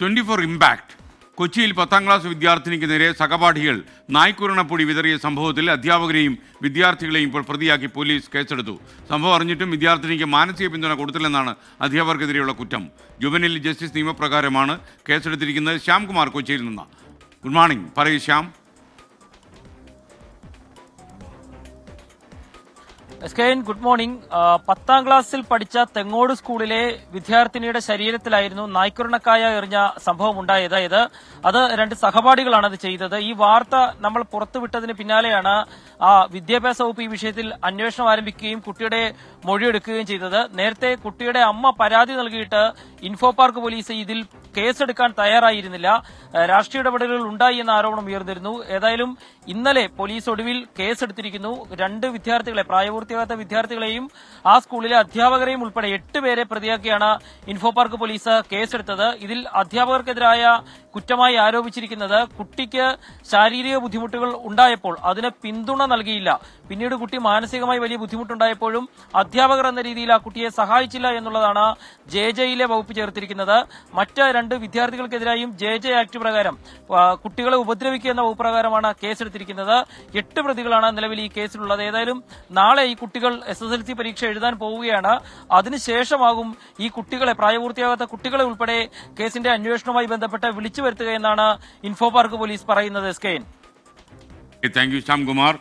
24 impact. കൊച്ചിയിൽ 10ാം class വിദ്യാർത്ഥിനിക്ക് നേരെ സഹപാഠികൾ നായ്ക്കുരണപ്പൊടി വിതറിയ സംഭവത്തിൽ അധ്യാപകരെയും വിദ്യാർത്ഥികളെയും ഇപ്പോൾ പ്രതിയാക്കി പോലീസ് കേസെടുത്തു. സംഭവം അറിഞ്ഞിട്ടും വിദ്യാർത്ഥിനിക്ക് മാനസിക പിന്തുണ കൊടുത്തില്ലെന്നാണ് അധ്യാപകർക്കെതിരെയുള്ള കുറ്റം. ജുവനൈൽ ജസ്റ്റിസ് നിയമപ്രകാരമാണ് കേസെടുത്തിരിക്കുന്നത്. ശ്യാംകുമാർ കൊച്ചിയിൽ നിന്ന്. Good morning. പറയൂ ശ്യാം. Good morning. 10ാം ക്ലാസ്സിൽ പഠിച്ച തെങ്ങോട് സ്കൂളിലെ വിദ്യാർത്ഥിനിയുടെ ശരീരത്തിലായിരുന്നു നായ്ക്കുരണക്കായ എറിഞ്ഞ സംഭവം ഉണ്ടായത്. അത് രണ്ട് സഹപാഠികളാണ് അത് ചെയ്തത്. ഈ വാർത്ത നമ്മൾ പുറത്തുവിട്ടതിന് പിന്നാലെയാണ് വിദ്യാഭ്യാസ വകുപ്പ് ഈ വിഷയത്തിൽ അന്വേഷണം ആരംഭിക്കുകയും കുട്ടിയുടെ മൊഴിയെടുക്കുകയും ചെയ്തത്. നേരത്തെ കുട്ടിയുടെ അമ്മ പരാതി നൽകിയിട്ട് ഇൻഫോ പാർക്ക് പോലീസ് ഇതിൽ കേസെടുക്കാൻ തയ്യാറായിരുന്നില്ല. രാഷ്ട്രീയ ഇടപെടലുകൾ ഉണ്ടായി എന്ന ആരോപണം ഉയർന്നിരുന്നു. ഏതായാലും ഇന്നലെ പോലീസ് ഒടുവിൽ കേസെടുത്തിരിക്കുന്നു. 2 വിദ്യാർത്ഥികളെ, പ്രായപൂർത്തിയാകാത്ത വിദ്യാർത്ഥികളെയും ആ സ്കൂളിലെ അധ്യാപകരെയും ഉൾപ്പെടെ 8 പേരെ പ്രതിയാക്കിയാണ് ഇൻഫോ പാർക്ക് പോലീസ് കേസെടുത്തത്. ഇതിൽ അധ്യാപകർക്കെതിരായ കുറ്റമായി ആരോപിച്ചിരിക്കുന്നത് കുട്ടിക്ക് ശാരീരിക ബുദ്ധിമുട്ടുകൾ ഉണ്ടായപ്പോൾ അതിന് പിന്തുണ നൽകിയില്ല. പിന്നീട് കുട്ടി മാനസികമായി വലിയ ബുദ്ധിമുട്ടുണ്ടായപ്പോഴും അധ്യാപകർ എന്ന രീതിയിൽ ആ കുട്ടിയെ സഹായിച്ചില്ല എന്നുള്ളതാണ് ജെജെയിലെ വകുപ്പ് ചേർത്തിരിക്കുന്നത്. മറ്റ് 2 വിദ്യാർത്ഥികൾക്കെതിരായും ജെജെ ആക്ട് പ്രകാരം കുട്ടികളെ ഉപദ്രവിക്കുക എന്ന വകുപ്പ് പ്രകാരമാണ് കേസെടുത്തിരിക്കുന്നത്. 8 പ്രതികളാണ് നിലവിൽ ഈ കേസിലുള്ളത്. ഏതായാലും നാളെ ഈ കുട്ടികൾ SSLC പരീക്ഷ എഴുതാൻ പോവുകയാണ്. അതിനുശേഷമാകും ഈ കുട്ടികളെ, പ്രായപൂർത്തിയാകാത്ത കുട്ടികളെ ഉൾപ്പെടെ കേസിന്റെ അന്വേഷണവുമായി ബന്ധപ്പെട്ട് വിളിച്ചു വരുത്തുക എന്നാണ് ഇൻഫോ പാർക്ക് പോലീസ് പറയുന്നത്. Thank you Shyamkumar.